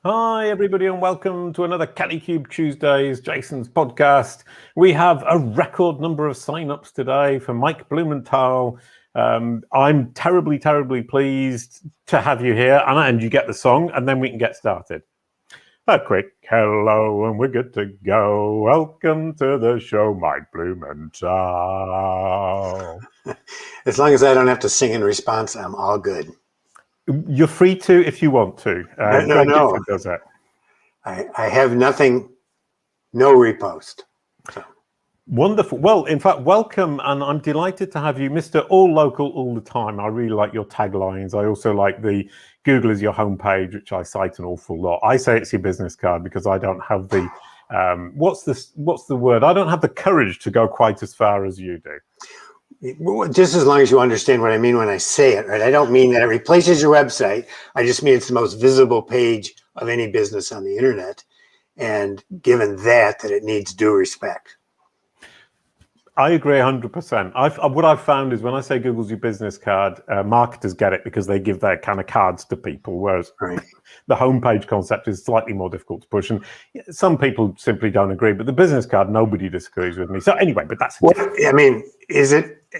Hi, everybody, and welcome to another Kalicube Tuesdays, Jason's podcast. We have a record number of sign-ups today for Mike Blumenthal. I'm terribly, terribly pleased to have you here, and you get the song, and then we can get started. A quick hello, and we're good to go. Welcome to the show, Mike Blumenthal. As long as I don't have to sing in response, I'm all good. You're free to if you want to. No. Does it. I have nothing, no repost. So. Wonderful. Well, in fact, welcome, and I'm delighted to have you, Mr. All Local All the Time. I really like your taglines. I also like the Google is your homepage, which I cite an awful lot. I say it's your business card because I don't have the what's the word? I don't have the courage to go quite as far as you do. Just as long as you understand what I mean when I say it, right? I don't mean that it replaces your website. I just mean it's the most visible page of any business on the internet. And given that it needs due respect. I agree 100%. What I've found is when I say Google's your business card, marketers get it because they give their kind of cards to people, whereas the homepage concept is slightly more difficult to push. And some people simply don't agree, but the business card, nobody disagrees with me. So anyway, but that's...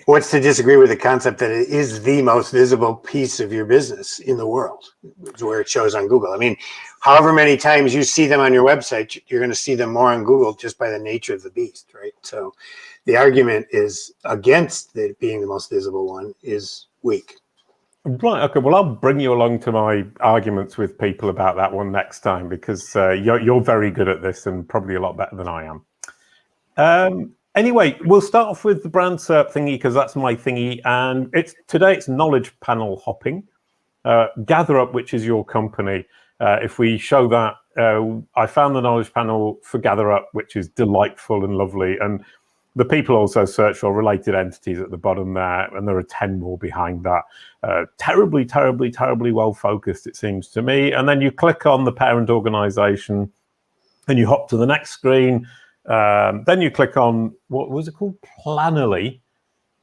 What's to disagree with the concept that it is the most visible piece of your business in the world, where it shows on Google? I mean, however many times you see them on your website, you're going to see them more on Google just by the nature of the beast, right? So the argument is against it being the most visible one is weak. Right. Okay. Well, I'll bring you along to my arguments with people about that one next time, because you're very good at this and probably a lot better than I am. Anyway, we'll start off with the brand SERP thingy because that's my thingy, and today it's knowledge panel hopping. GatherUp, which is your company. If we show that, I found the knowledge panel for GatherUp, which is delightful and lovely, and the people also search for related entities at the bottom there, and there are 10 more behind that. Terribly, terribly, terribly well focused, it seems to me. And then you click on the parent organization, and you hop to the next screen. Then you click on, what was it called? Planoly,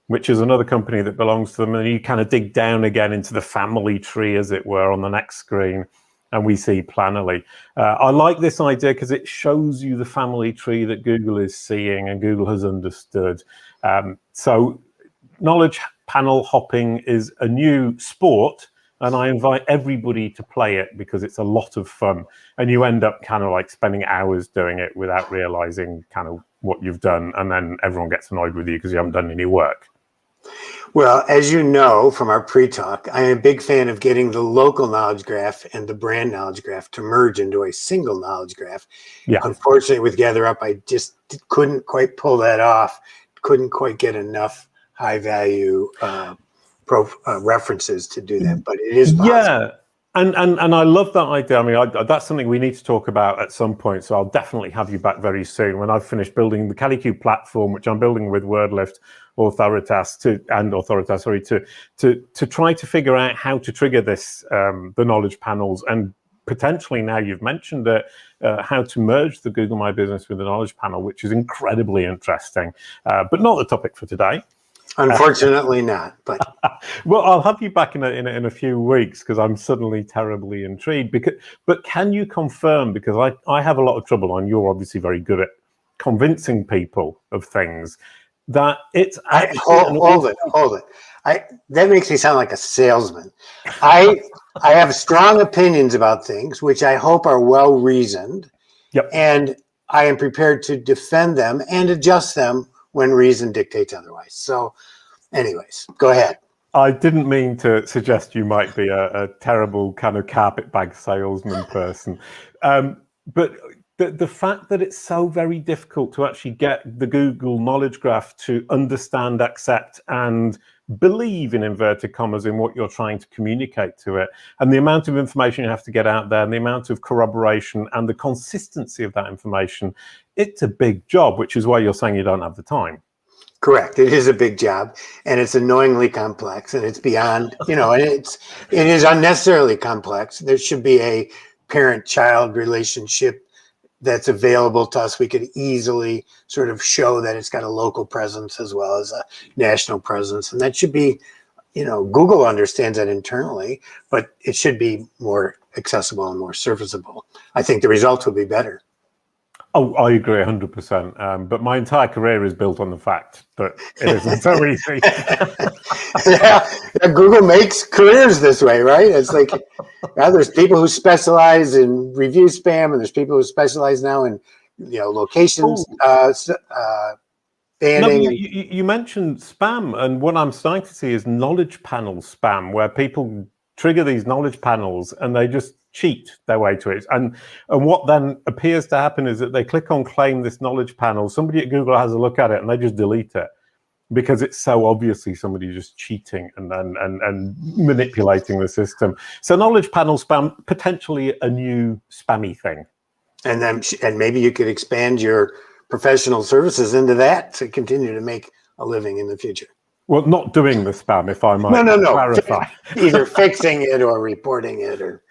which is another company that belongs to them. And you kind of dig down again into the family tree, as it were, on the next screen. And we see Planoly. I like this idea because it shows you the family tree that Google is seeing and Google has understood. So knowledge panel hopping is a new sport, and I invite everybody to play it because it's a lot of fun. And you end up kind of like spending hours doing it without realizing kind of what you've done. And then everyone gets annoyed with you because you haven't done any work. Well, as you know from our pre-talk, I am a big fan of getting the local knowledge graph and the brand knowledge graph to merge into a single knowledge graph. Yeah. Unfortunately, with GatherUp, I just couldn't quite pull that off. Couldn't quite get enough high-value references to do that, but it is possible. Yeah. And I love that idea. I mean, that's something we need to talk about at some point. So I'll definitely have you back very soon when I've finished building the Kalicube platform, which I'm building with WordLift, Authoritas, to try to figure out how to trigger this, the knowledge panels, and potentially, now you've mentioned it, how to merge the Google My Business with the knowledge panel, which is incredibly interesting, but not the topic for today. Unfortunately not, but well, I'll have you back in a few weeks because I'm suddenly terribly intrigued. But can you confirm, because I have a lot of trouble, and you're obviously very good at convincing people of things, that it's hold it. That makes me sound like a salesman. I have strong opinions about things, which I hope are well reasoned. Yep. And I am prepared to defend them and adjust them when reason dictates otherwise. So anyways, go ahead. I didn't mean to suggest you might be a terrible kind of carpetbag salesman person. But the fact that it's so very difficult to actually get the Google Knowledge Graph to understand, accept, and believe, in inverted commas, in what you're trying to communicate to it, and the amount of information you have to get out there, and the amount of corroboration and the consistency of that information, it's a big job, which is why you're saying you don't have the time. Correct. It is a big job, and it's annoyingly complex, and it's beyond, and it is unnecessarily complex. There should be a parent-child relationship that's available to us. We could easily sort of show that it's got a local presence as well as a national presence. And that should be, Google understands that internally, but it should be more accessible and more serviceable, I think the results will be better. Oh, I agree 100%. But my entire career is built on the fact that it isn't so easy. Yeah, Google makes careers this way, right? It's like, there's people who specialize in review spam, and there's people who specialize now in, locations banning. No, you mentioned spam, and what I'm starting to see is knowledge panel spam, where people trigger these knowledge panels and they just cheat their way to it. And what then appears to happen is that they click on claim this knowledge panel. Somebody at Google has a look at it and they just delete it because it's so obviously somebody just cheating and manipulating the system. So knowledge panel spam, potentially a new spammy thing. And maybe you could expand your professional services into that to continue to make a living in the future. Well, not doing the spam, if I might clarify. Either fixing it or reporting it or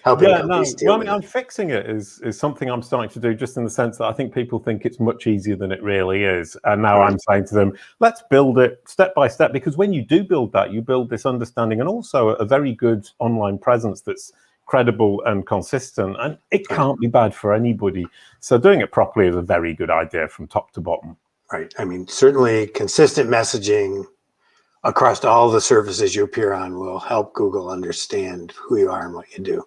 helping companies deal with it. I'm fixing it is something I'm starting to do, just in the sense that I think people think it's much easier than it really is. And now I'm saying to them, let's build it step by step, because when you do build that, you build this understanding and also a very good online presence that's credible and consistent, and it can't be bad for anybody. So doing it properly is a very good idea from top to bottom. Right. I mean, certainly consistent messaging across all the services you appear on will help Google understand who you are and what you do.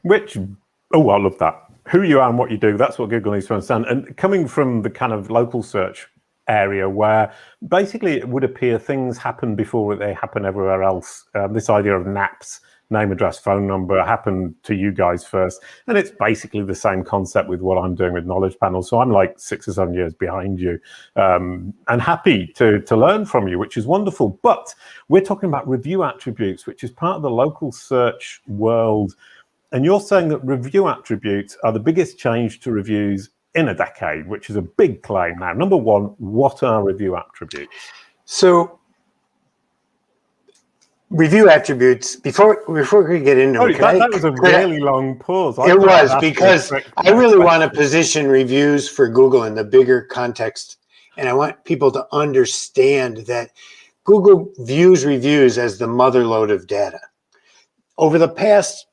I love that. Who you are and what you do, that's what Google needs to understand. And coming from the kind of local search area where basically it would appear things happen before they happen everywhere else. This idea of NAPs, name, address, phone number, happened to you guys first. And it's basically the same concept with what I'm doing with knowledge panels. So I'm like 6 or 7 years behind you, and happy to learn from you, which is wonderful. But we're talking about review attributes, which is part of the local search world. And you're saying that review attributes are the biggest change to reviews in a decade, which is a big claim. Now, number one, what are review attributes? So review attributes, before we get into it, that was a really long pause. It was, because I really want to position reviews for Google in the bigger context. And I want people to understand that Google views reviews as the mother lode of data. Over the past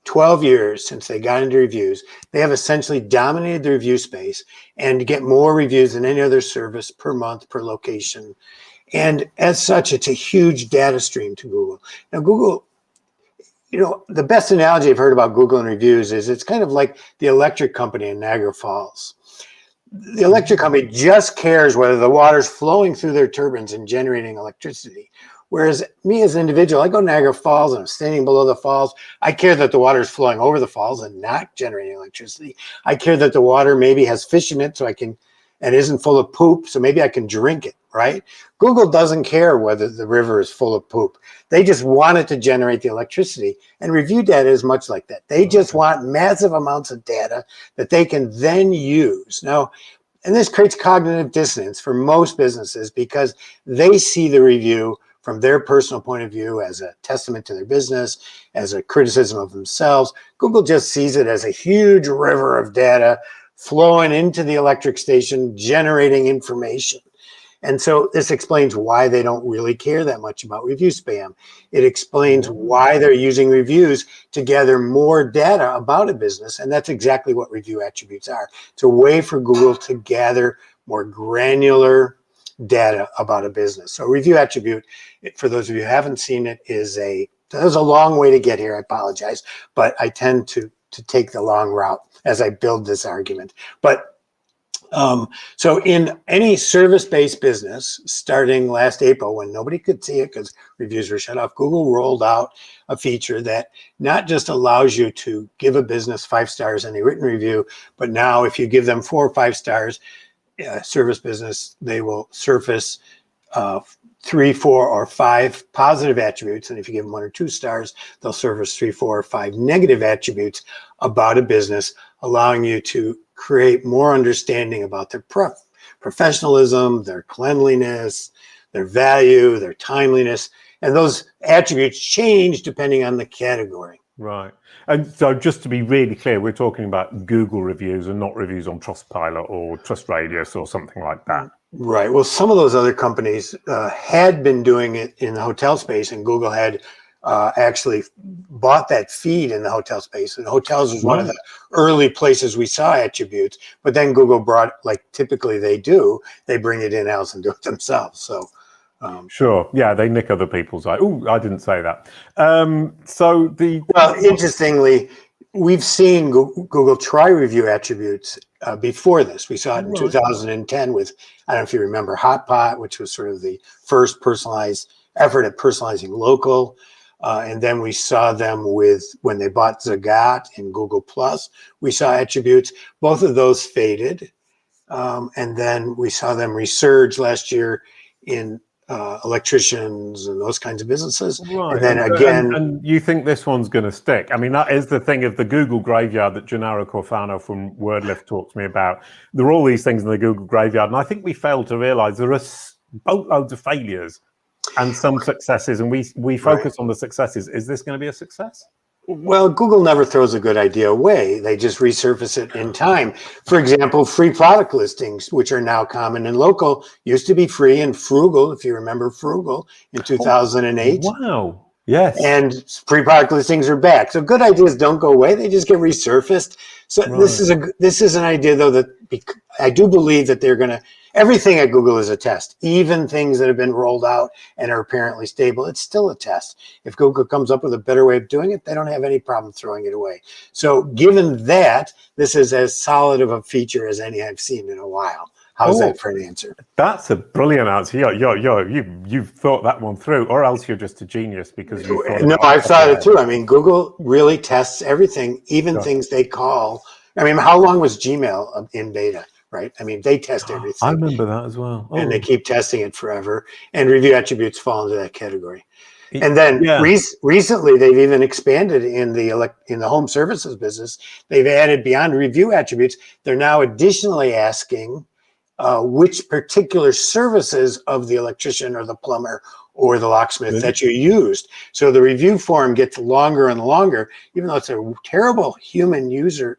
12 years since they got into reviews, they have essentially dominated the review space and get more reviews than any other service per month, per location. And as such, it's a huge data stream to Google. Now, Google, the best analogy I've heard about Google and reviews is it's kind of like the electric company in Niagara Falls. The electric company just cares whether the water's flowing through their turbines and generating electricity. Whereas me as an individual, I go to Niagara Falls and I'm standing below the falls. I care that the water is flowing over the falls and not generating electricity. I care that the water maybe has fish in it and isn't full of poop, so maybe I can drink it, right? Google doesn't care whether the river is full of poop. They just want it to generate the electricity. And review data is much like that. They just want massive amounts of data that they can then use. Now, and this creates cognitive dissonance for most businesses because they see the review from their personal point of view as a testament to their business, as a criticism of themselves. Google just sees it as a huge river of data flowing into the electric station, generating information. And so this explains why they don't really care that much about review spam. It explains why they're using reviews to gather more data about a business. And that's exactly what review attributes are. It's a way for Google to gather more granular data about a business. So review attribute, for those of you who haven't seen it, there's a long way to get here. I apologize, but I tend to take the long route as I build this argument. But so in any service-based business, starting last April when nobody could see it because reviews were shut off, Google rolled out a feature that not just allows you to give a business 5 stars in a written review, but now if you give them 4 or 5 stars, service business, they will surface 3, 4, or 5 positive attributes. And if you give them 1 or 2 stars, they'll surface 3, 4, or 5 negative attributes about a business, allowing you to create more understanding about their professionalism, their cleanliness, their value, their timeliness. And those attributes change depending on the category. Right. And so just to be really clear, we're talking about Google reviews and not reviews on Trustpilot or TrustRadius or something like that. Right. Well, some of those other companies had been doing it in the hotel space, and Google had actually bought that feed in the hotel space, and hotels was one of Right. the early places we saw attributes. But then Google brought, like typically they do, they bring it in-house and do it themselves. So Sure. Yeah, they nick other people's. Oh, I didn't say that. So the well, interestingly, we've seen Google try review attributes before this. We saw it in Right. 2010 with, I don't know if you remember, Hotpot, which was sort of the first personalized effort at personalizing local. And then we saw them with, when they bought Zagat in Google Plus, we saw attributes. Both of those faded. And then we saw them resurge last year in electricians and those kinds of businesses. Right. And then again, and you think this one's going to stick? I mean, that is the thing of the Google graveyard that Gennaro Corfano from WordLift talked to me about. There are all these things in the Google graveyard, and I think we fail to realize there are boatloads of failures and some successes, and we focus on the successes. Is this going to be a success? well, Google never throws a good idea away. They just resurface it in time. For example, free product listings, which are now common in local, used to be free and Frugal, if you remember Frugal, in 2008. Wow. Yes. And free product listings are back. So good ideas don't go away; they just get resurfaced. So this is an idea, though, that I do believe that they're going to. Everything at Google is a test. Even things that have been rolled out and are apparently stable, it's still a test. If Google comes up with a better way of doing it, they don't have any problem throwing it away. So given that, this is as solid of a feature as any I've seen in a while. How's that for an answer? That's a brilliant answer. You've thought that one through, or else you're just a genius because you thought. No, I've thought it through. I mean, Google really tests everything, even things they call. I mean, how long was Gmail in beta? Right? I mean, they test everything. I remember that as well. And they keep testing it forever. And review attributes fall into that category. And then recently, they've even expanded in the home services business. They've added beyond review attributes. They're now additionally asking which particular services of the electrician or the plumber or the locksmith that you used. So the review form gets longer and longer, even though it's a terrible human user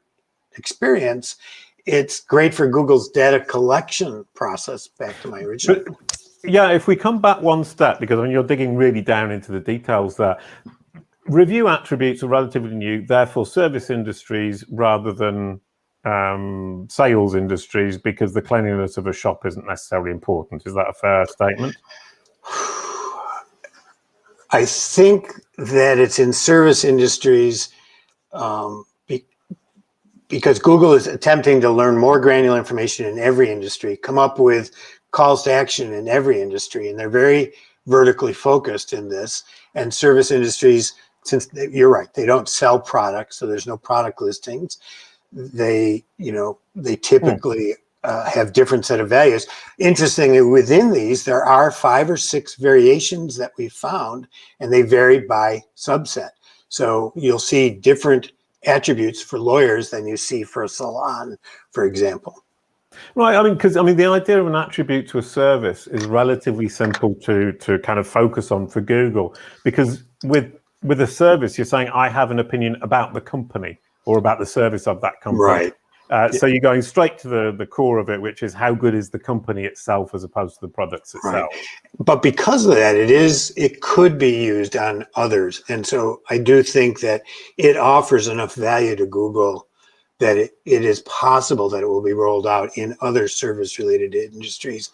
experience. It's great for Google's data collection process, back to my original. Yeah, if we come back one step, because I mean, you're digging really down into the details there. Review attributes are relatively new, therefore service industries rather than sales industries, because the cleanliness of a shop isn't necessarily important. Is that a fair statement? I think that it's in service industries because Google is attempting to learn more granular information in every industry, come up with calls to action in every industry, and they're very vertically focused in this. And service industries, since you're right, they don't sell products, so there's no product listings. They typically have different set of values. Interestingly, within these, there are 5 or 6 variations that we found, and they vary by subset. So you'll see different attributes for lawyers than you see for a salon, for example. Right. I mean, because the idea of an attribute to a service is relatively simple to kind of focus on for Google, because with a service, you're saying I have an opinion about the company or about the service of that company. Right. So you're going straight to the core of it, which is how good is the company itself as opposed to the products itself. Right. But because of that, it could be used on others. And so I do think that it offers enough value to Google that it is possible that it will be rolled out in other service-related industries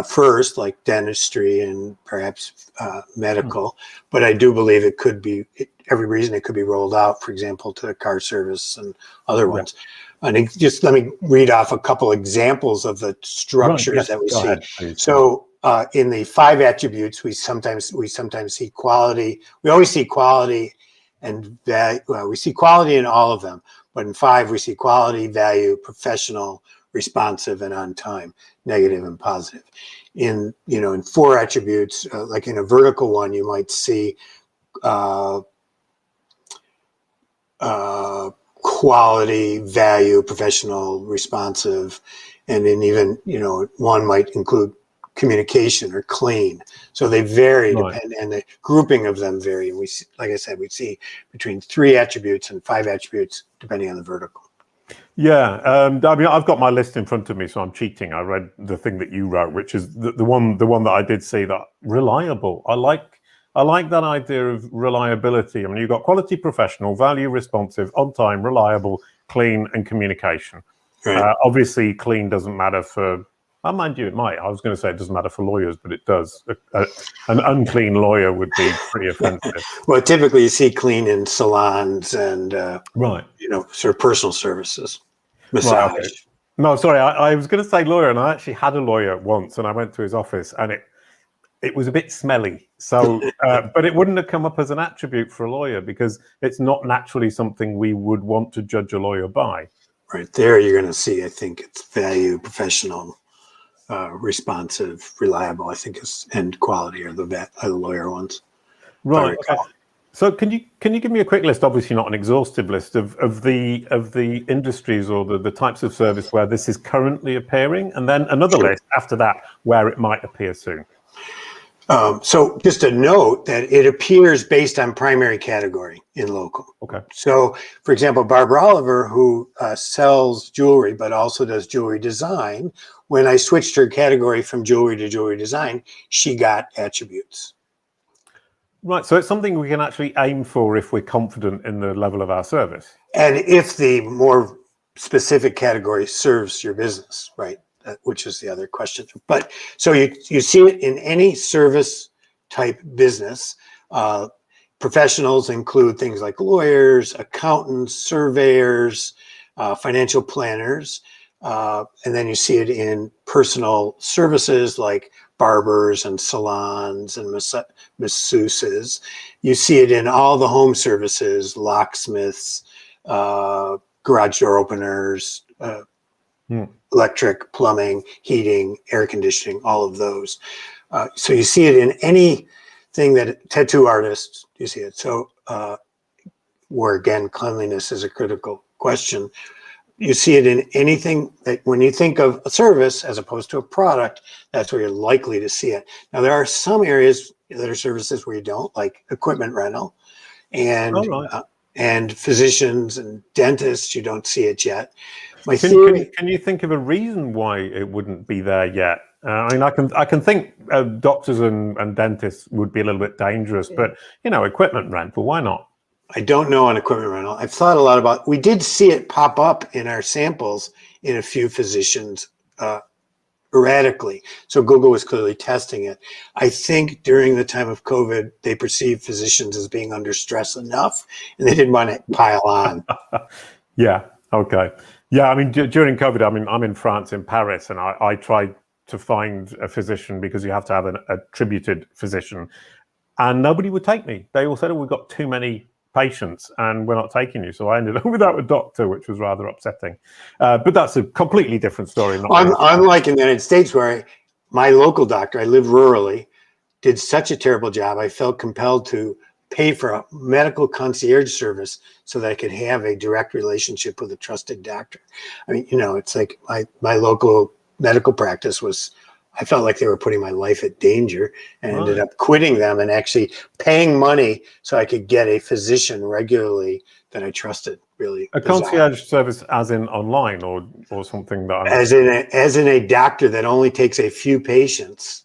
first, like dentistry and perhaps medical. But I do believe it could be, every reason it could be rolled out, for example, to the car service and other ones. And just let me read off a couple examples of the structures that we see. Ahead, so in the 5 attributes, we sometimes see quality. We always see quality and value. Well, we see quality in all of them, but in 5 we see quality, value, professional, responsive, and on time, negative and positive. In 4 attributes, like in a vertical one, you might see quality, value, professional, responsive, and then even one might include communication or clean. So they vary, and the grouping of them vary. And we see, like I said, we see between 3 attributes and 5 attributes depending on the vertical. Yeah, I've got my list in front of me, so I'm cheating. I read the thing that you wrote, which is the one that I did see, that reliable. I like I like that idea of reliability. I mean, you've got quality, professional, value, responsive, on time, reliable, clean, and communication. Right. Obviously, clean doesn't matter for, mind you, it might. I was going to say it doesn't matter for lawyers, but it does. An unclean lawyer would be pretty offensive. Well, typically you see clean in salons and, Right. sort of personal services, massage. Right, okay. No, sorry, I was going to say lawyer, and I actually had a lawyer once, and I went to his office, and it was a bit smelly. So, but it wouldn't have come up as an attribute for a lawyer because it's not naturally something we would want to judge a lawyer by. Right there, you're going to see, I think it's value, professional, responsive, reliable, I think and quality are the lawyer ones. Right. Okay. So can you give me a quick list, obviously not an exhaustive list, of the industries or the types of service where this is currently appearing, and then another list after that where it might appear soon? So just a note that it appears based on primary category in local. Okay. So, for example, Barbara Oliver, who sells jewelry but also does jewelry design, when I switched her category from jewelry to jewelry design, she got attributes. Right. So it's something we can actually aim for if we're confident in the level of our service. And if the more specific category serves your business, right? Which is the other question. But so you see it in any service type business. Professionals include things like lawyers, accountants, surveyors, financial planners. And then you see it in personal services like barbers and salons and masseuses. You see it in all the home services, locksmiths, garage door openers, electric, plumbing, heating, air conditioning, all of those. So you see it in anything that tattoo artists, you see it. So where again, cleanliness is a critical question. You see it in anything that when you think of a service as opposed to a product, that's where you're likely to see it. Now, there are some areas that are services where you don't, like equipment rental and physicians and dentists, you don't see it yet. Can you think of a reason why it wouldn't be there yet? I mean, I can think doctors and dentists would be a little bit dangerous, but equipment rental, why not? I don't know on equipment rental. I've thought a lot about. We did see it pop up in our samples in a few physicians erratically. So Google was clearly testing it. I think during the time of COVID, they perceived physicians as being under stress enough, and they didn't want to pile on. Yeah. Okay. Yeah, I mean, during COVID, I mean, I'm in France, in Paris, and I tried to find a physician because you have to have an attributed physician, and nobody would take me. They all said, "Oh, we've got too many patients, and we're not taking you." So I ended up without a doctor, which was rather upsetting. But that's a completely different story. Unlike in the United States, where my local doctor, I live rurally, did such a terrible job, I felt compelled to pay for a medical concierge service so that I could have a direct relationship with a trusted doctor. I mean, it's like my local medical practice I felt like they were putting my life at danger, and ended up quitting them and actually paying money so I could get a physician regularly that I trusted. Really, a concierge service, as in online or something that as in a doctor that only takes a few patients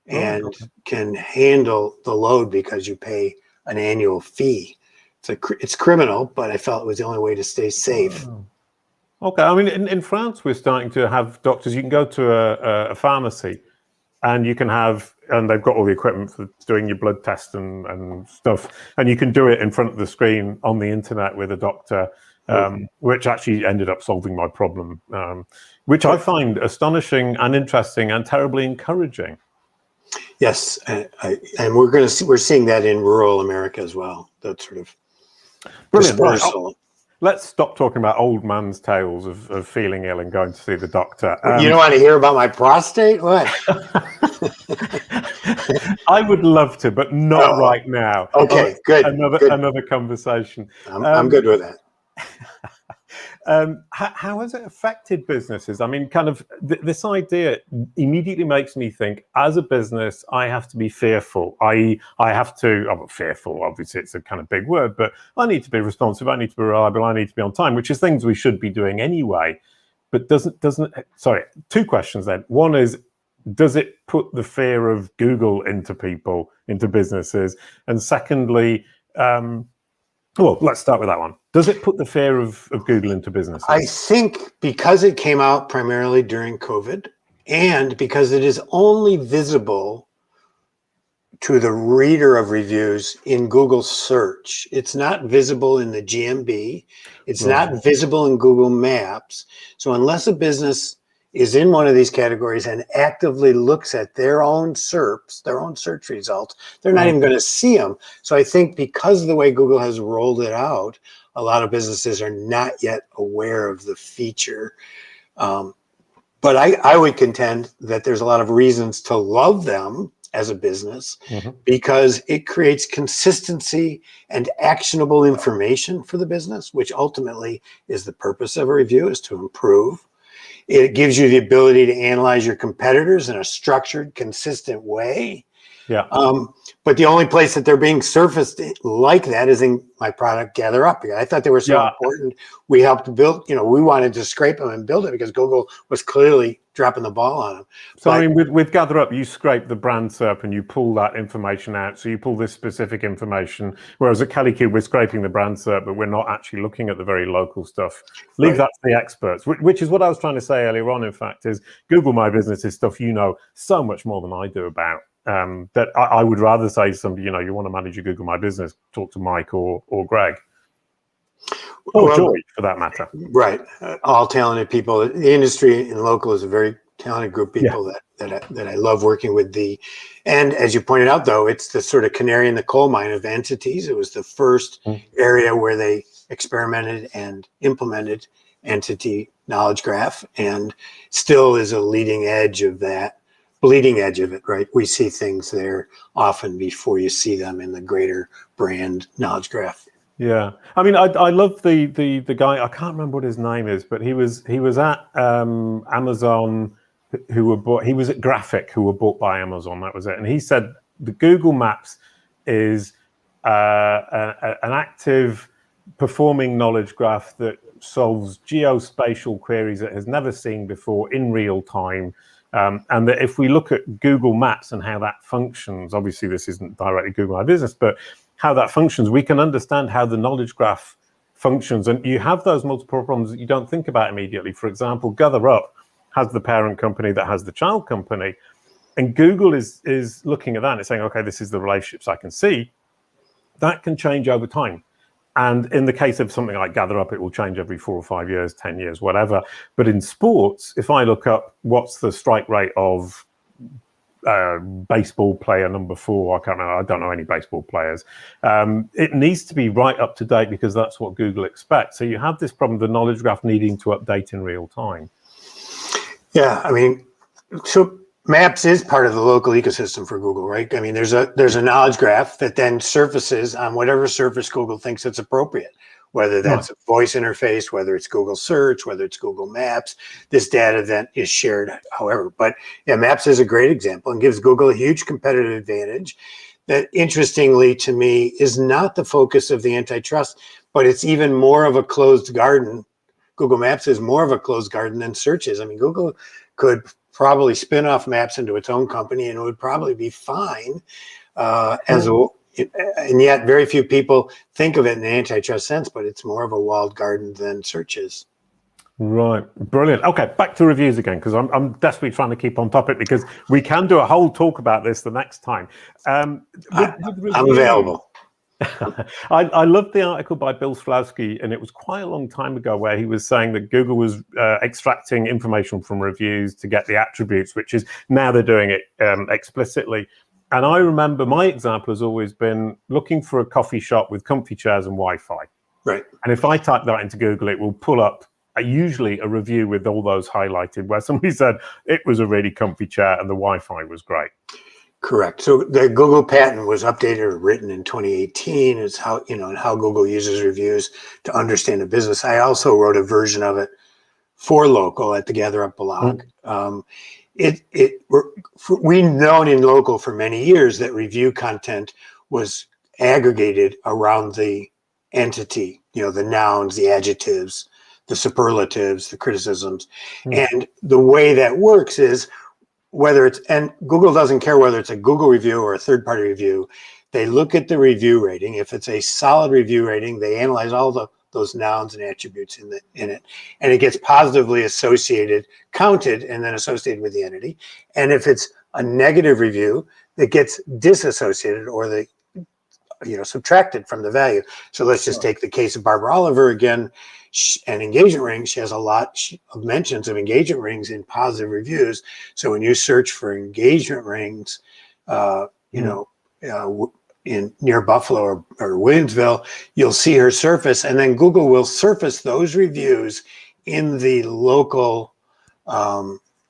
and can handle the load because you pay an annual fee. It's criminal, but I felt it was the only way to stay safe. Okay, I mean, in France, we're starting to have doctors. You can go to a pharmacy, and you can and they've got all the equipment for doing your blood test and stuff, and you can do it in front of the screen on the internet with a doctor, which actually ended up solving my problem, which I find astonishing and interesting and terribly encouraging. Yes, and we're seeing that in rural America as well. That sort of brilliant. dispersal. Let's stop talking about old man's tales of feeling ill and going to see the doctor. You don't want to hear about my prostate? What? I would love to, but not right now. Okay, good. Another conversation. I'm good with that. How has it affected businesses? I mean, kind of this idea immediately makes me think, as a business, I have to be fearful. I have to, I'm not fearful, obviously it's a kind of big word, but I need to be responsive, I need to be reliable, I need to be on time, which is things we should be doing anyway. But sorry, two questions then. One is, does it put the fear of Google into people, into businesses? And secondly, well, let's start with that one. Does it put the fear of Google into businesses? I think because it came out primarily during COVID, and because it is only visible to the reader of reviews in Google search. It's not visible in the GMB. It's not visible in Google Maps. So unless a business is in one of these categories and actively looks at their own SERPs, their own search results, they're not even going to see them. So I think because of the way Google has rolled it out, a lot of businesses are not yet aware of the feature. But I would contend that there's a lot of reasons to love them as a business, because it creates consistency and actionable information for the business, which ultimately is the purpose of a review, is to improve. It gives you the ability to analyze your competitors in a structured, consistent way. Yeah. But the only place that they're being surfaced like that is in my product, GatherUp. I thought they were so important. We helped build, we wanted to scrape them and build it because Google was clearly dropping the ball on them. So I mean, with GatherUp, you scrape the brand SERP and you pull that information out. So you pull this specific information, whereas at Kalicube, we're scraping the brand SERP, but we're not actually looking at the very local stuff. Leave that to the experts, which is what I was trying to say earlier on, in fact, is Google My Business is stuff you know so much more than I do about. That I would rather say to somebody, you want to manage your Google My Business, talk to Mike or Greg. Or Joy, for that matter. Right. All talented people. The industry in local is a very talented group of people that I love working with. And as you pointed out, though, it's the sort of canary in the coal mine of entities. It was the first area where they experimented and implemented entity knowledge graph, and still is a leading edge of that. Bleeding edge of it, right? We see things there often before you see them in the greater brand knowledge graph. Yeah, I mean, I love the guy. I can't remember what his name is, but he was at Amazon, who were bought. He was at Graphic, who were bought by Amazon. That was it. And he said the Google Maps is an active performing knowledge graph that solves geospatial queries that it has never seen before in real time. And that if we look at Google Maps and how that functions, obviously this isn't directly Google My Business, but how that functions, we can understand how the knowledge graph functions. And you have those multiple problems that you don't think about immediately. For example, GatherUp has the parent company that has the child company. And Google is looking at that and it's saying, okay, this is the relationships I can see. That can change over time. And in the case of something like GatherUp, it will change every 4 or 5 years, 10 years, whatever. But in sports, if I look up what's the strike rate of baseball player number 4, I don't know any baseball players. It needs to be right up to date because that's what Google expects. So you have this problem, the knowledge graph needing to update in real time. Yeah, I mean, so Maps is part of the local ecosystem for Google, right? I mean, there's a knowledge graph that then surfaces on whatever surface Google thinks it's appropriate, whether that's a voice interface, whether it's Google Search, whether it's Google Maps. This data then is shared however. But yeah, Maps is a great example and gives Google a huge competitive advantage that, interestingly to me, is not the focus of the antitrust, but it's even more of a closed garden. Google Maps is more of a closed garden than Search is. I mean, Google could probably spin off Maps into its own company and it would probably be fine and yet very few people think of it in an antitrust sense, but it's more of a walled garden than Search is. Right, brilliant. Okay, back to reviews again, because I'm desperately trying to keep on topic because we can do a whole talk about this the next time. I'm available. I loved the article by Bill Slawski, and it was quite a long time ago where he was saying that Google was extracting information from reviews to get the attributes, which is now they're doing it explicitly. And I remember my example has always been looking for a coffee shop with comfy chairs and Wi-Fi. Right. And if I type that into Google, it will pull up usually a review with all those highlighted where somebody said it was a really comfy chair and the Wi-Fi was great. Correct. So the Google patent was updated or written in 2018. It's how, and how Google uses reviews to understand a business. I also wrote a version of it for local at the GatherUp blog. We've known in local for many years that review content was aggregated around the entity, the nouns, the adjectives, the superlatives, the criticisms. And the way that works is and Google doesn't care whether it's a Google review or a third-party review. They look at the review rating. If it's a solid review rating, they analyze all those nouns and attributes in it, and it gets positively associated, counted, and then associated with the entity. And if it's a negative review, it gets disassociated, or subtracted from the value. So let's just take the case of Barbara Oliver again. And engagement rings, she has a lot of mentions of engagement rings in positive reviews. So when you search for engagement rings, in near Buffalo or Williamsville, you'll see her surface, and then Google will surface those reviews in the local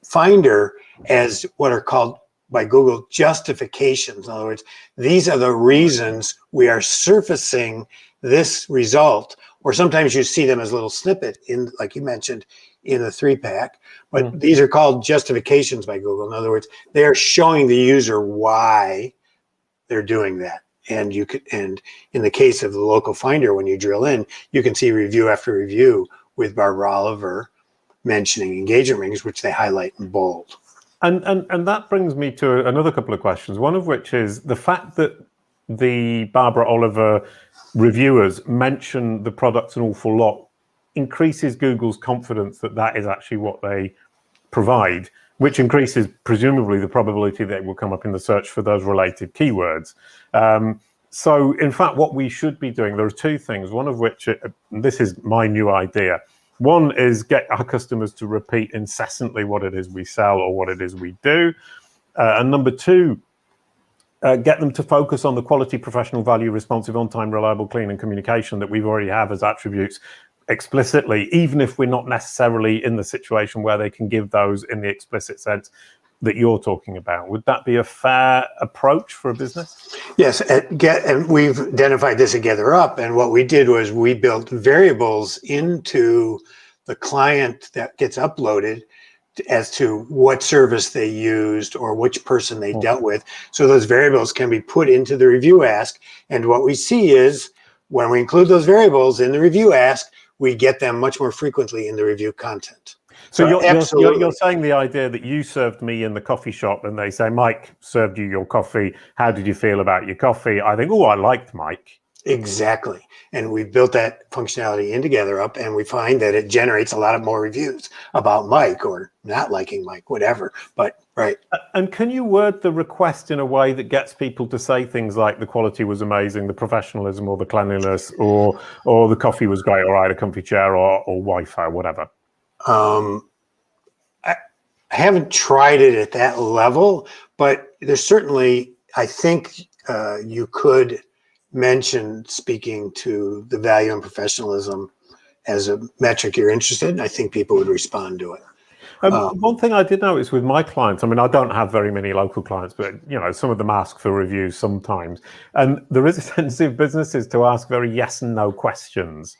finder as what are called by Google justifications. In other words, these are the reasons we are surfacing this result. Or sometimes you see them as a little snippet in, like you mentioned, in the 3-pack, but these are called justifications by Google. In other words, they are showing the user why they're doing that. And and in the case of the local finder, when you drill in, you can see review after review with Barbara Oliver mentioning engagement rings, which they highlight in bold. And that brings me to another couple of questions. One of which is the fact that the Barbara Oliver reviewers mention the product an awful lot increases Google's confidence that that is actually what they provide, which increases presumably the probability that it will come up in the search for those related keywords. So in fact, what we should be doing, there are two things, one of which, this is my new idea. One is get our customers to repeat incessantly what it is we sell or what it is we do. And number two, get them to focus on the quality, professional, value, responsive, on-time, reliable, clean, and communication that we've already have as attributes explicitly, even if we're not necessarily in the situation where they can give those in the explicit sense that you're talking about. Would that be a fair approach for a business? Yes, and we've identified this at GatherUp, and what we did was we built variables into the client that gets uploaded as to what service they used or which person they dealt with. So those variables can be put into the review ask. And what we see is when we include those variables in the review ask, we get them much more frequently in the review content. So you're saying the idea that you served me in the coffee shop and they say, Mike served you your coffee. How did you feel about your coffee? I think, oh, I liked Mike. Exactly. And we built that functionality in GatherUp, and we find that it generates a lot of more reviews about Mike or not liking Mike, whatever. But right. And can you word the request in a way that gets people to say things like the quality was amazing, the professionalism or the cleanliness, or the coffee was great, or I had a comfy chair, or Wi-Fi, whatever? I haven't tried it at that level, but there's certainly, I think you could mention speaking to the value and professionalism as a metric you're interested in. I think people would respond to it. One thing I did notice with my clients, I mean, I don't have very many local clients, but some of them ask for reviews sometimes. And there is a tendency of businesses to ask very yes and no questions.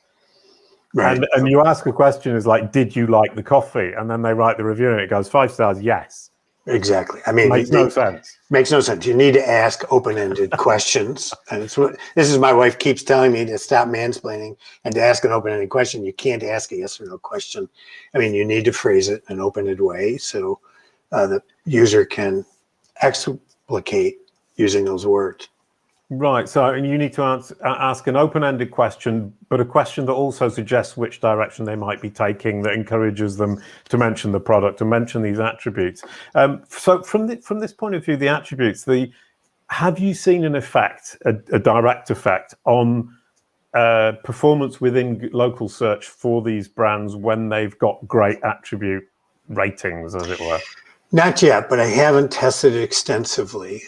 Right. And you ask a question is like, did you like the coffee? And then they write the review and it goes 5 stars, yes. Exactly. I mean, makes no sense. Makes no sense. You need to ask open-ended questions. And this is my wife keeps telling me to stop mansplaining and to ask an open-ended question. You can't ask a yes or no question. I mean, you need to phrase it in an open-ended way so the user can explicate using those words. Right. So you need to ask an open-ended question, but a question that also suggests which direction they might be taking, that encourages them to mention the product and mention these attributes. So from this point of view, the attributes, have you seen an effect, a direct effect on performance within local search for these brands when they've got great attribute ratings, as it were? Not yet, but I haven't tested it extensively.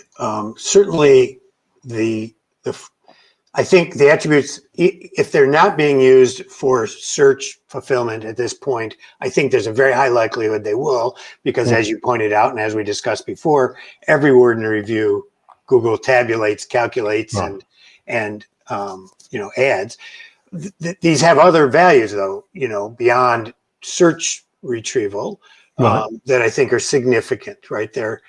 Certainly, I think the attributes, if they're not being used for search fulfillment at this point, I think there's a very high likelihood they will, because as you pointed out, and as we discussed before, every word in a review, Google tabulates, calculates, and adds. These have other values, though, beyond search retrieval, that I think are significant, right? They're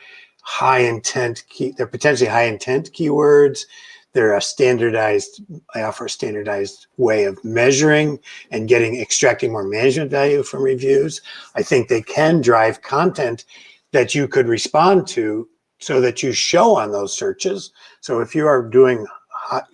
high intent they're potentially high intent keywords. They're I offer a standardized way of measuring and extracting more management value from reviews. I think they can drive content that you could respond to so that you show on those searches. So if you are doing,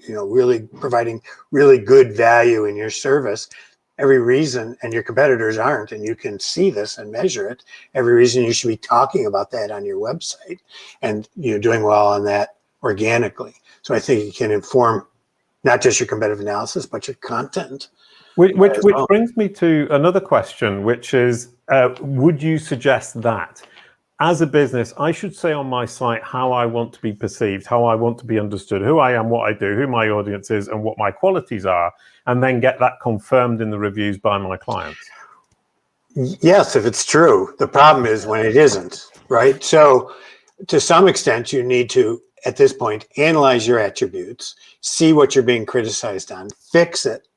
really providing really good value in your service, every reason, and your competitors aren't, and you can see this and measure it, every reason you should be talking about that on your website, and you're doing well on that organically. So I think it can inform not just your competitive analysis, but your content. Which brings me to another question, which is, would you suggest that as a business, I should say on my site how I want to be perceived, how I want to be understood, who I am, what I do, who my audience is, and what my qualities are, and then get that confirmed in the reviews by my clients? Yes, if it's true. The problem is when it isn't, right? So to some extent, you need to, at this point, analyze your attributes, see what you're being criticized on, fix it,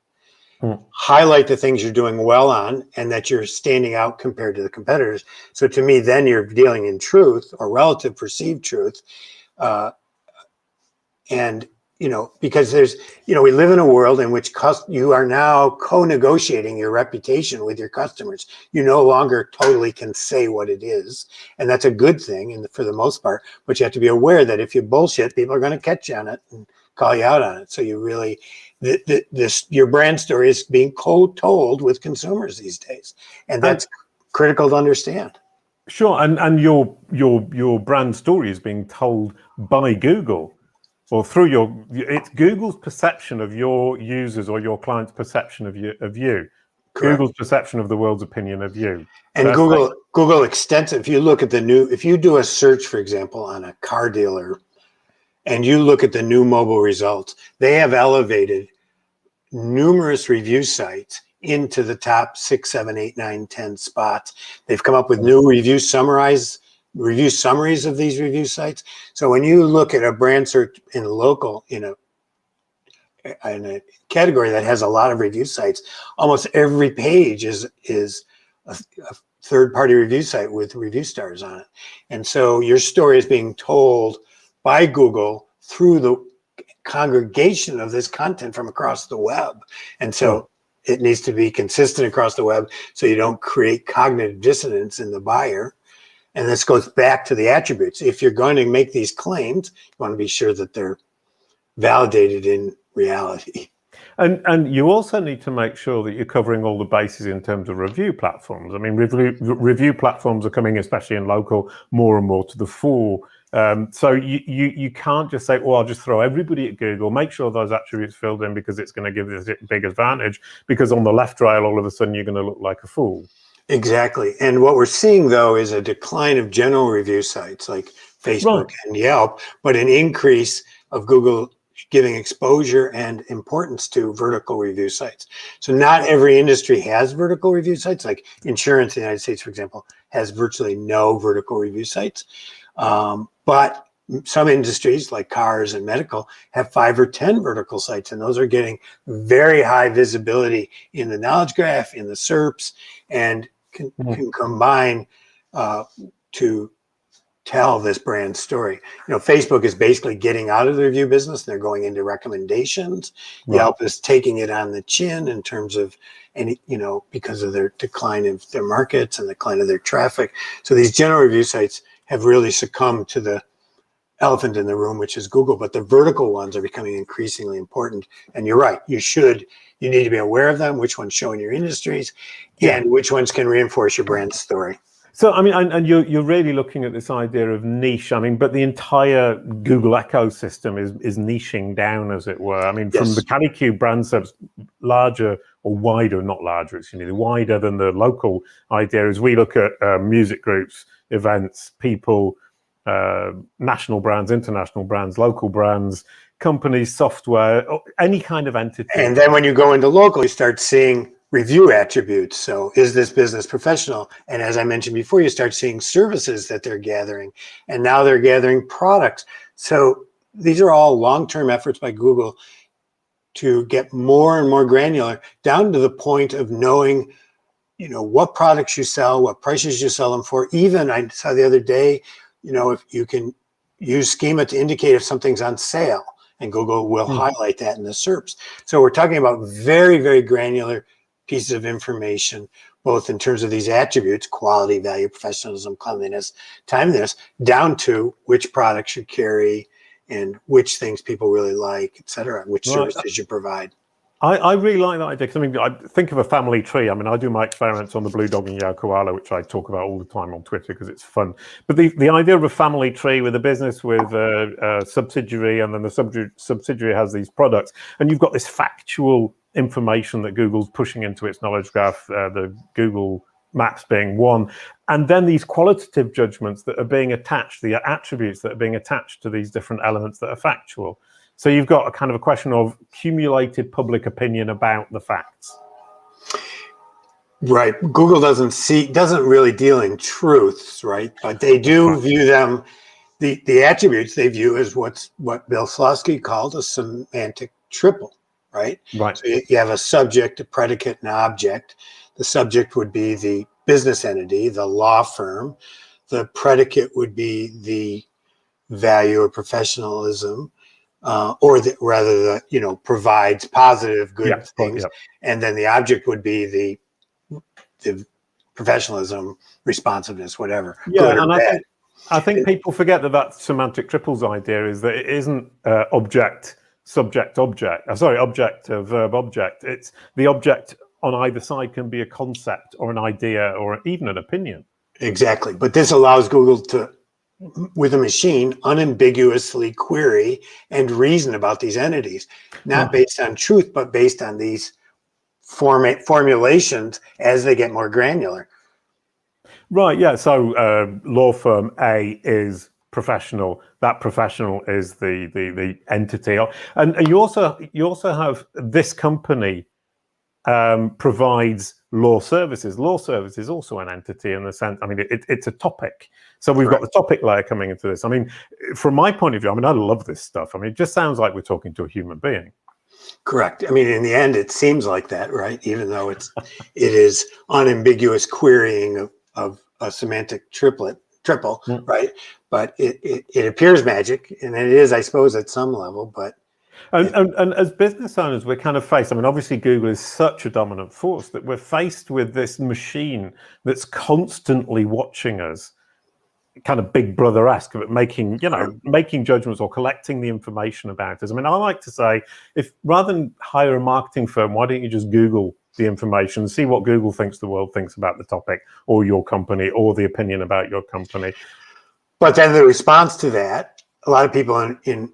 highlight the things you're doing well on and that you're standing out compared to the competitors. So to me, then you're dealing in truth or relative perceived truth. And, because there's, we live in a world in which you are now co-negotiating your reputation with your customers. You no longer totally can say what it is. And that's a good thing for the most part, but you have to be aware that if you bullshit, people are going to catch you on it and call you out on it. So you really, your brand story is being co-told with consumers these days. And that's critical to understand. Sure. And your brand story is being told by Google. Or through it's Google's perception of your users or your client's perception of you. Correct. Google's perception of the world's opinion of you. And Google extensive. If you look at if you do a search, for example, on a car dealer, and you look at the new mobile results, they have elevated numerous review sites into the top 6, 7, 8, 9, 10 spots. They've come up with new review summaries of these review sites. So when you look at a brand search in local, in a category that has a lot of review sites, almost every page is a third-party review site with review stars on it. And so your story is being told by Google through the congregation of this content from across the web. And so it needs to be consistent across the web so you don't create cognitive dissonance in the buyer. And this goes back to the attributes. If you're going to make these claims, you want to be sure that they're validated in reality. And you also need to make sure that you're covering all the bases in terms of review platforms. I mean, review platforms are coming, especially in local, more and more to the fore. So you can't just say, well, I'll just throw everybody at Google, make sure those attributes filled in because it's going to give this a big advantage, because on the left rail, all of a sudden, you're going to look like a fool. Exactly. And what we're seeing, though, is a decline of general review sites like Facebook and Yelp, but an increase of Google giving exposure and importance to vertical review sites. So not every industry has vertical review sites. Like insurance in the United States, for example, has virtually no vertical review sites. But some industries like cars and medical have 5 or 10 vertical sites, and those are getting very high visibility in the knowledge graph, in the SERPs, and can combine to tell this brand story. Facebook is basically getting out of the review business. They're going into recommendations. Yelp is taking it on the chin in terms of because of their decline of their markets and the decline of their traffic. So these general review sites have really succumbed to the elephant in the room, which is Google, but the vertical ones are becoming increasingly important. And you're right, you need to be aware of them, which ones show in your industries, and which ones can reinforce your brand story. So, I mean, and you're really looking at this idea of niche. I mean, but the entire Google ecosystem is niching down, as it were. I mean, from the Kalicube brand subs, larger or wider, not larger, it's wider than the local idea. As we look at music groups, events, people, national brands, international brands, local brands, companies, software, any kind of entity. And then when you go into local, you start seeing review attributes. So is this business professional? And as I mentioned before, you start seeing services that they're gathering, and now they're gathering products. So these are all long-term efforts by Google to get more and more granular, down to the point of knowing, what products you sell, what prices you sell them for. Even I saw the other day, if you can use schema to indicate if something's on sale, and Google will highlight that in the SERPs. So we're talking about very, very granular pieces of information, both in terms of these attributes, quality, value, professionalism, cleanliness, timeliness, down to which products you carry and which things people really like, et cetera, which services you provide. I really like that idea, because I mean, I think of a family tree. I mean, I do my experiments on the blue dog and yellow koala, which I talk about all the time on Twitter because it's fun. But the idea of a family tree with a business with a subsidiary, and then the subsidiary has these products, and you've got this factual information that Google's pushing into its knowledge graph, the Google Maps being one, and then these qualitative judgments that are being attached, the attributes that are being attached to these different elements that are factual. So you've got a kind of a question of cumulated public opinion about the facts. Right. Google doesn't really deal in truths, right? But they do view them, the attributes they view as what Bill Slawski called a semantic triple, right? Right. So you have a subject, a predicate, and an object. The subject would be the business entity, the law firm. The predicate would be the value or professionalism. Provides positive, good things. Yeah. And then the object would be the professionalism, responsiveness, whatever. Yeah, good or bad. I think people forget that semantic triples idea is that it isn't object, subject, object. Object, verb, object. It's the object on either side can be a concept or an idea or even an opinion. Exactly. But this allows Google to, with a machine, unambiguously query and reason about these entities, not based on truth, but based on these formulations as they get more granular. Right, yeah. So law firm A is professional. That professional is the entity. And you also have this company provides law services. Law service is also an entity in the sense, I mean, it's a topic. So we've got the topic layer coming into this. I mean, from my point of view, I mean, I love this stuff. I mean, it just sounds like we're talking to a human being. Correct. I mean, in the end, it seems like that, right? Even though it is unambiguous querying of a semantic triple, right? But it appears magic, and it is, I suppose, at some level, but And as business owners, we're kind of faced, I mean, obviously Google is such a dominant force that we're faced with this machine that's constantly watching us, kind of big brother-esque, but making judgments or collecting the information about us. I mean, I like to say, if rather than hire a marketing firm, why don't you just Google the information, see what Google thinks the world thinks about the topic or your company or the opinion about your company. But then the response to that, a lot of people in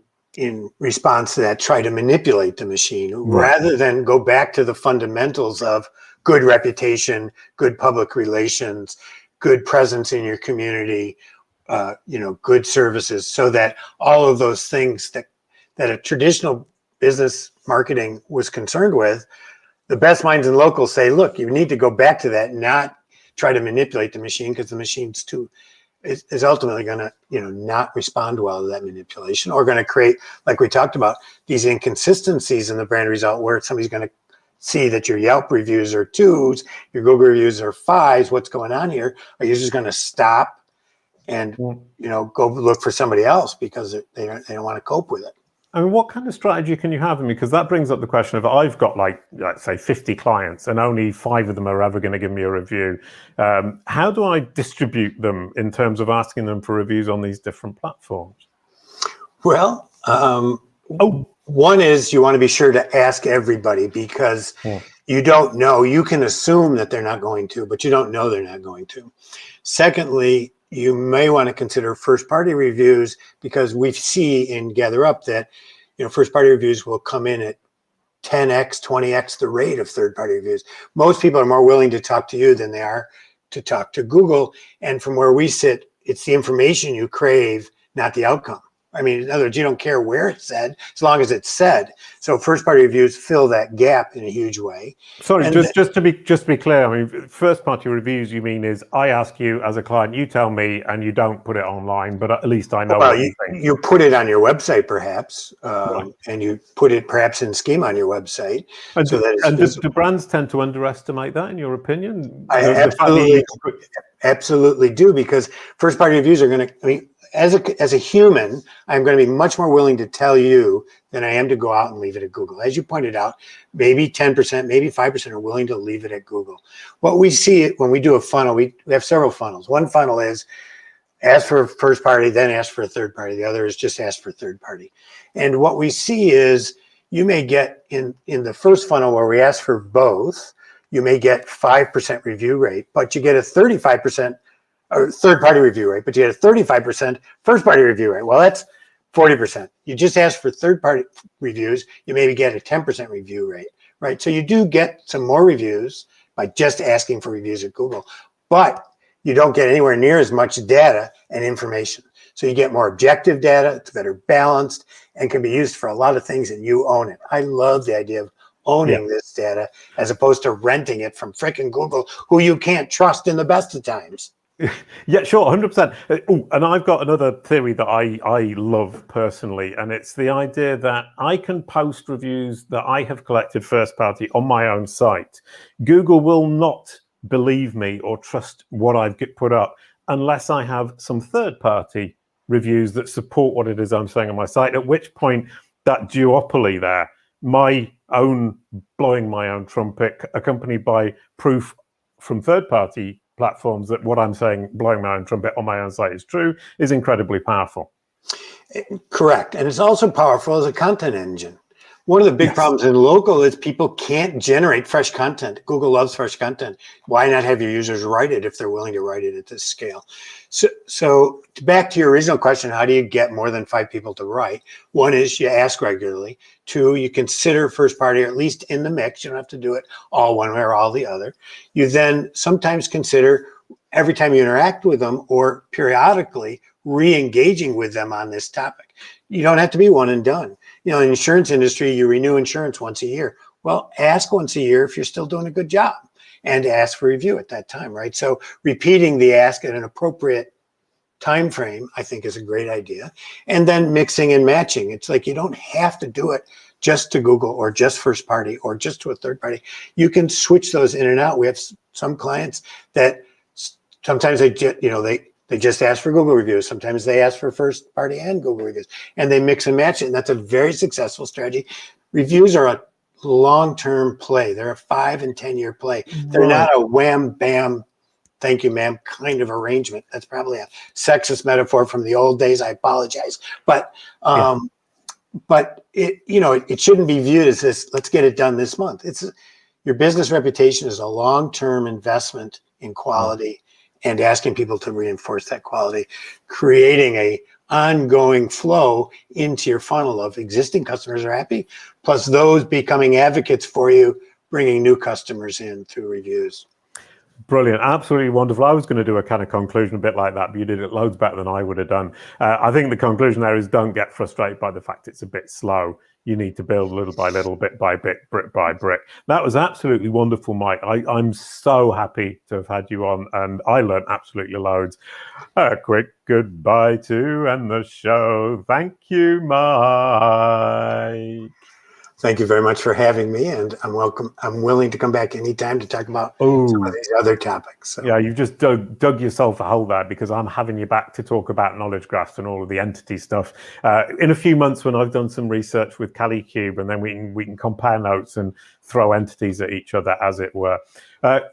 response to that try to manipulate the machine rather than go back to the fundamentals of good reputation, good public relations, good presence in your community, good services, so that all of those things that a traditional business marketing was concerned with, the best minds in local say, look, you need to go back to that, not try to manipulate the machine, because the machine's is ultimately going to, not respond well to that manipulation, or going to create, like we talked about, these inconsistencies in the brand result where somebody's going to see that your Yelp reviews are 2s, your Google reviews are 5s. What's going on here? Are you just going to stop and, go look for somebody else because they don't want to cope with it? I mean, what kind of strategy can you have? I mean, because that brings up the question of, I've got let's say 50 clients and only 5 of them are ever going to give me a review. How do I distribute them in terms of asking them for reviews on these different platforms? Well, one is you want to be sure to ask everybody, because you don't know. You can assume that they're not going to, but you don't know they're not going to. Secondly, you may want to consider first-party reviews, because we see in GatherUp that first-party reviews will come in at 10x, 20x the rate of third-party reviews. Most people are more willing to talk to you than they are to talk to Google. And from where we sit, it's the information you crave, not the outcome. I mean, in other words, you don't care where it's said, as long as it's said. So first-party reviews fill that gap in a huge way. Sorry, just to be clear, I mean, first-party reviews, you mean is I ask you as a client, you tell me, and you don't put it online, but at least I know what you think. You put it on your website, perhaps, and you put it perhaps in schema on your website. And, do brands tend to underestimate that, in your opinion? Absolutely do, because first-party reviews are going to, as a human, I'm going to be much more willing to tell you than I am to go out and leave it at Google. As you pointed out, maybe 10%, maybe 5% are willing to leave it at Google. What we see when we do a funnel, we have several funnels. One funnel is ask for first party, then ask for a third party. The other is just ask for third party. And what we see is you may get in the first funnel where we ask for both, you may get 5% review rate, but you get a 35% or third-party review rate, but you get a 35% first-party review rate. Well, that's 40%. You just ask for third-party reviews, you maybe get a 10% review rate, right? So you do get some more reviews by just asking for reviews at Google, but you don't get anywhere near as much data and information. So you get more objective data, it's better balanced, and can be used for a lot of things, and you own it. I love the idea of owning this data as opposed to renting it from frickin' Google, who you can't trust in the best of times. Yeah, sure, 100%. Oh, and I've got another theory that I love personally, and it's the idea that I can post reviews that I have collected first party on my own site. Google will not believe me or trust what I've put up unless I have some third party reviews that support what it is I'm saying on my site, at which point that duopoly there, my own blowing my own trumpet accompanied by proof from third party platforms that what I'm saying, blowing my own trumpet on my own site is true, is incredibly powerful. Correct. And it's also powerful as a content engine. One of the big problems in local is people can't generate fresh content. Google loves fresh content. Why not have your users write it if they're willing to write it at this scale? So back to your original question, how do you get more than 5 people to write? One is you ask regularly. 2, you consider first party, or at least in the mix. You don't have to do it all one way or all the other. You then sometimes consider every time you interact with them or periodically re-engaging with them on this topic. You don't have to be one and done. You know, in the insurance industry, you renew insurance once a year. Well, ask once a year if you're still doing a good job and ask for review at that time, right? So repeating the ask at an appropriate time frame, I think, is a great idea. And then mixing and matching. It's like you don't have to do it just to Google or just first party or just to a third party. You can switch those in and out. We have some clients that sometimes they just ask for Google reviews. Sometimes they ask for first party and Google reviews, and they mix and match it. And that's a very successful strategy. Reviews are a long-term play. They're a 5 and 10-year play. They're not a wham, bam, thank you, ma'am, kind of arrangement. That's probably a sexist metaphor from the old days. I apologize. But it shouldn't be viewed as this, let's get it done this month. Your business reputation is a long-term investment in quality and asking people to reinforce that quality, creating a ongoing flow into your funnel of existing customers are happy, plus those becoming advocates for you, bringing new customers in through reviews. Brilliant, absolutely wonderful. I was going to do a kind of conclusion a bit like that, but you did it loads better than I would have done. I think the conclusion there is don't get frustrated by the fact it's a bit slow. You need to build little by little, bit by bit, brick by brick. That was absolutely wonderful, Mike. I'm so happy to have had you on, and I learned absolutely loads. A quick goodbye to end the show. Thank you, Mike. Thank you very much for having me, and I'm willing to come back anytime to talk about some of these other topics. So. Yeah, you've just dug yourself a hole there, because I'm having you back to talk about knowledge graphs and all of the entity stuff in a few months when I've done some research with Kalicube, and then we can compare notes and throw entities at each other, as it were.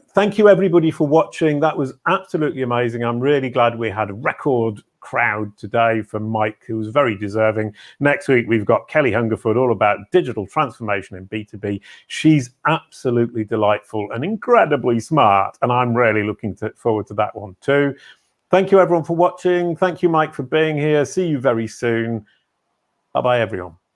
Thank you, everybody, for watching. That was absolutely amazing. I'm really glad we had a record crowd today for Mike, who was very deserving. Next week, we've got Kelly Hungerford, all about digital transformation in B2B. She's absolutely delightful and incredibly smart, and I'm really looking forward to that one too. Thank you, everyone, for watching. Thank you, Mike, for being here. See you very soon. Bye-bye, everyone.